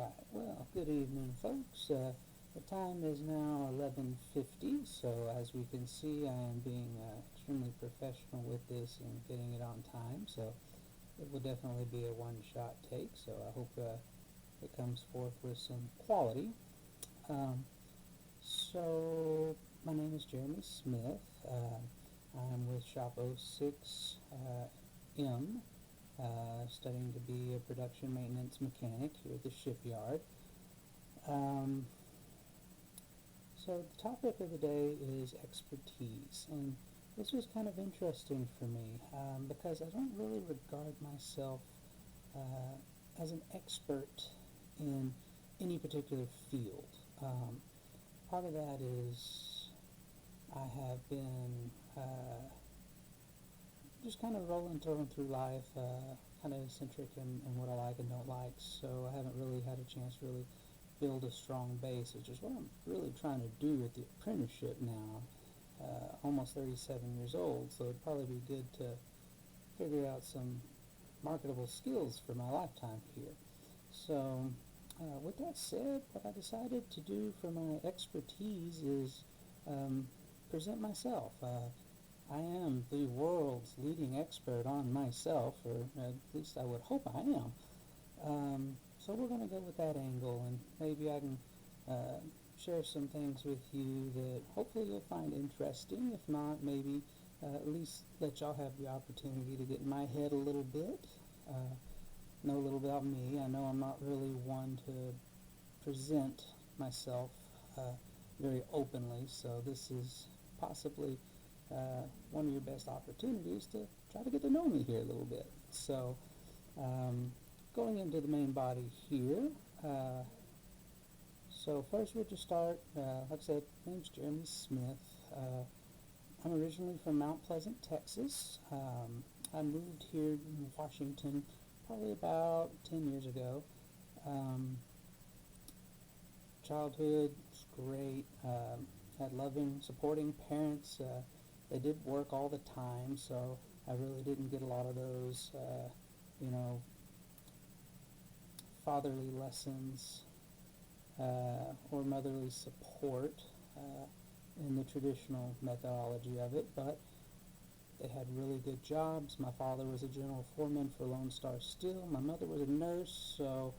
Alright, well, good evening, folks. The time is now 11:50, so as we can see, I am being extremely professional with this and getting it on time, so it will definitely be a one-shot take, so I hope it comes forth with some quality. So, my name is Jeremy Smith. I'm with Shop 06M. Studying to be a production maintenance mechanic here at the shipyard. So the topic of the day is expertise, and this was kind of interesting for me because I don't really regard myself as an expert in any particular field. Part of that is I have been just kind of rolling through life, kind of eccentric in what I like and don't like, so I haven't really had a chance to really build a strong base, which is what I'm really trying to do at the apprenticeship now. Almost 37 years old, so it'd probably be good to figure out some marketable skills for my lifetime here. So with that said, what I decided to do for my expertise is present myself. I am the world's leading expert on myself, or at least I would hope I am. So we're going to go with that angle, and maybe I can share some things with you that hopefully you'll find interesting. If not, maybe at least let y'all have the opportunity to get in my head a little bit, know a little about me. I know I'm not really one to present myself very openly, so this is possibly one of your best opportunities to try to get to know me here a little bit. So going into the main body here, so first we'll just start, like I said, my name's Jeremy Smith. I'm originally from Mount Pleasant, Texas. I moved here in Washington probably about 10 years ago. Childhood was great. Had loving, supporting parents. They did work all the time, so I really didn't get a lot of those, fatherly lessons or motherly support in the traditional methodology of it, but they had really good jobs. My father was a general foreman for Lone Star Steel. My mother was a nurse, so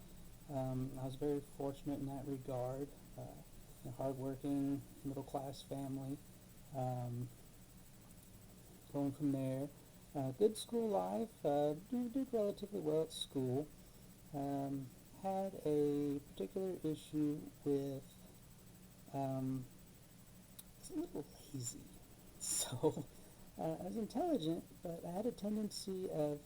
I was very fortunate in that regard. A hardworking, middle-class family. Going from there, good school life, did relatively well at school. Had a particular issue with, it's a little lazy. So, I was intelligent, but I had a tendency of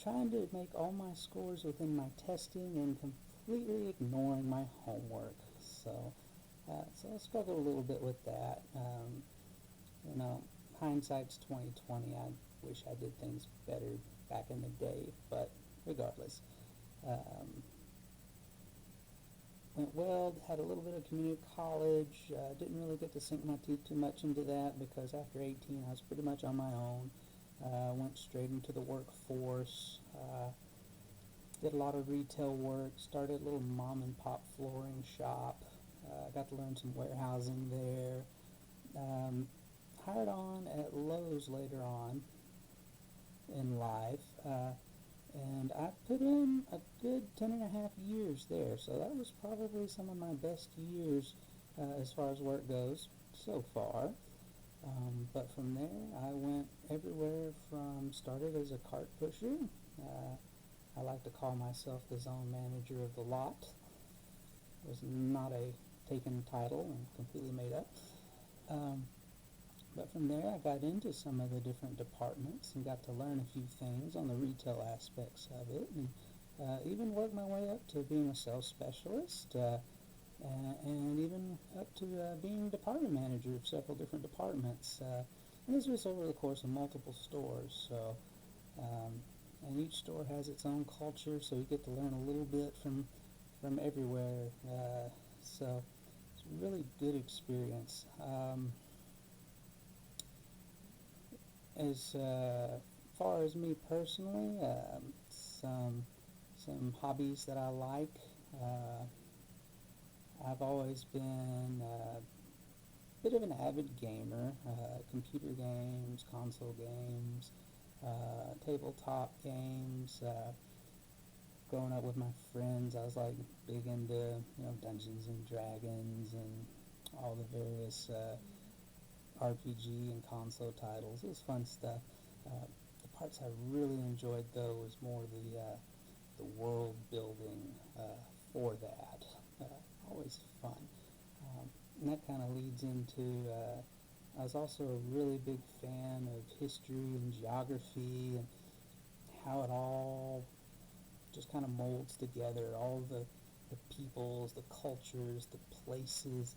trying to make all my scores within my testing and completely ignoring my homework. So I struggled a little bit with that. Hindsight's 20/20. I wish I did things better back in the day, but regardless. Went well, had a little bit of community college. Didn't really get to sink my teeth too much into that because after 18 I was pretty much on my own. Went straight into the workforce. Did a lot of retail work. Started a little mom and pop flooring shop. Got to learn some warehousing there. Hired on at Lowe's later on in life. And I put in a good 10.5 years there, so that was probably some of my best years as far as work goes so far. But from there, I went everywhere from, started as a cart pusher. I like to call myself the zone manager of the lot. It was not a taken title and completely made up. But from there, I got into some of the different departments and got to learn a few things on the retail aspects of it, and even worked my way up to being a sales specialist, and even up to being department manager of several different departments. And this was over the course of multiple stores, so and each store has its own culture, so you get to learn a little bit from everywhere. So it's a really good experience. As far as me personally, some hobbies that I like, I've always been a bit of an avid gamer, computer games, console games, tabletop games. Growing up with my friends, I was like big into Dungeons and Dragons and all the various RPG and console titles. It was fun stuff. The parts I really enjoyed though was more the world building for that. Always fun. And that kind of leads into I was also a really big fan of history and geography and how it all just kind of molds together, all the peoples, the cultures, the places,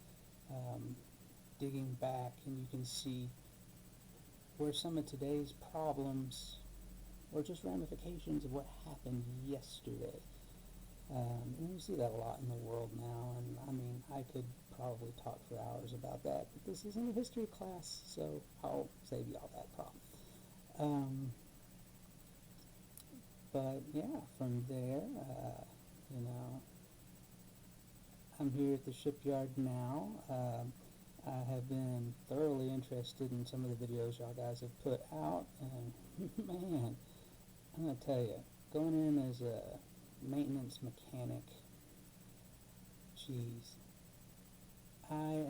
digging back, and you can see where some of today's problems were just ramifications of what happened yesterday. And you see that a lot in the world now, and I mean, I could probably talk for hours about that, but this isn't a history class, so I'll save you all that problem. But yeah, from there, I'm here at the shipyard now. I have been thoroughly interested in some of the videos y'all guys have put out, and man, I'm going to tell you, going in as a maintenance mechanic, geez, I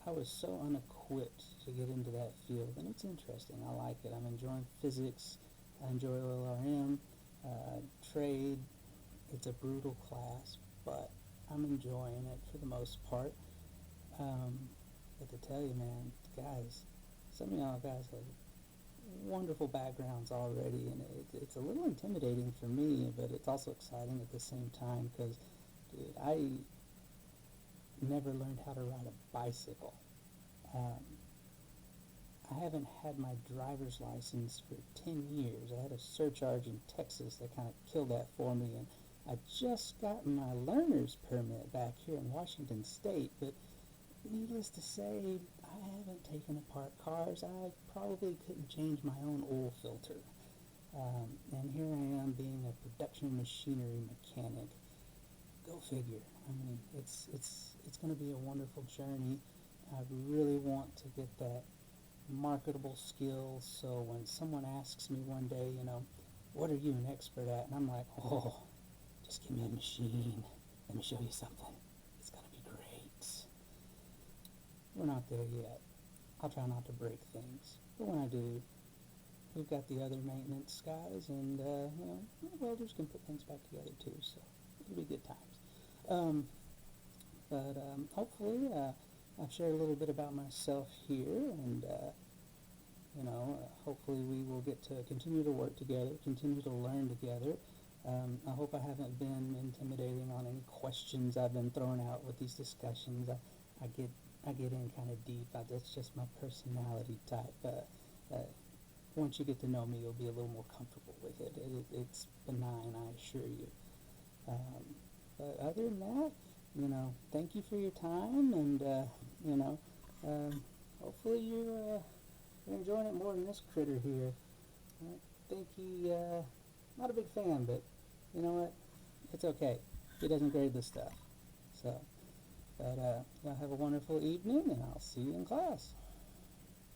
was so unequipped to get into that field, and it's interesting. I like it. I'm enjoying physics. I enjoy OLRM, trade. It's a brutal class, but I'm enjoying it for the most part. But to tell you, man, guys, some of y'all guys have wonderful backgrounds already, and it's a little intimidating for me, but it's also exciting at the same time because, dude, I never learned how to ride a bicycle. I haven't had my driver's license for 10 years. I had a surcharge in Texas that kind of killed that for me, and I just got my learner's permit back here in Washington State, but needless to say, I haven't taken apart cars. I probably couldn't change my own oil filter. And here I am being a production machinery mechanic. Go figure. I mean, it's going to be a wonderful journey. I really want to get that marketable skill, so when someone asks me one day, what are you an expert at? And I'm like, oh, just give me a machine. Let me show you something. It's going to be great. We're not there yet. I'll try not to break things. But when I do, we've got the other maintenance guys, and, welders can put things back together too, so it'll be good times. But hopefully, I've shared a little bit about myself here, and, hopefully we will get to continue to work together, continue to learn together. I hope I haven't been intimidating on any questions I've been throwing out with these discussions. I get in kind of deep. That's just my personality type. Once you get to know me, you'll be a little more comfortable with it. It's benign, I assure you. But other than that, thank you for your time, and, hopefully you're enjoying it more than this critter here. I think not a big fan, but you know what? It's okay. He doesn't grade this stuff. So, but y'all have a wonderful evening, and I'll see you in class.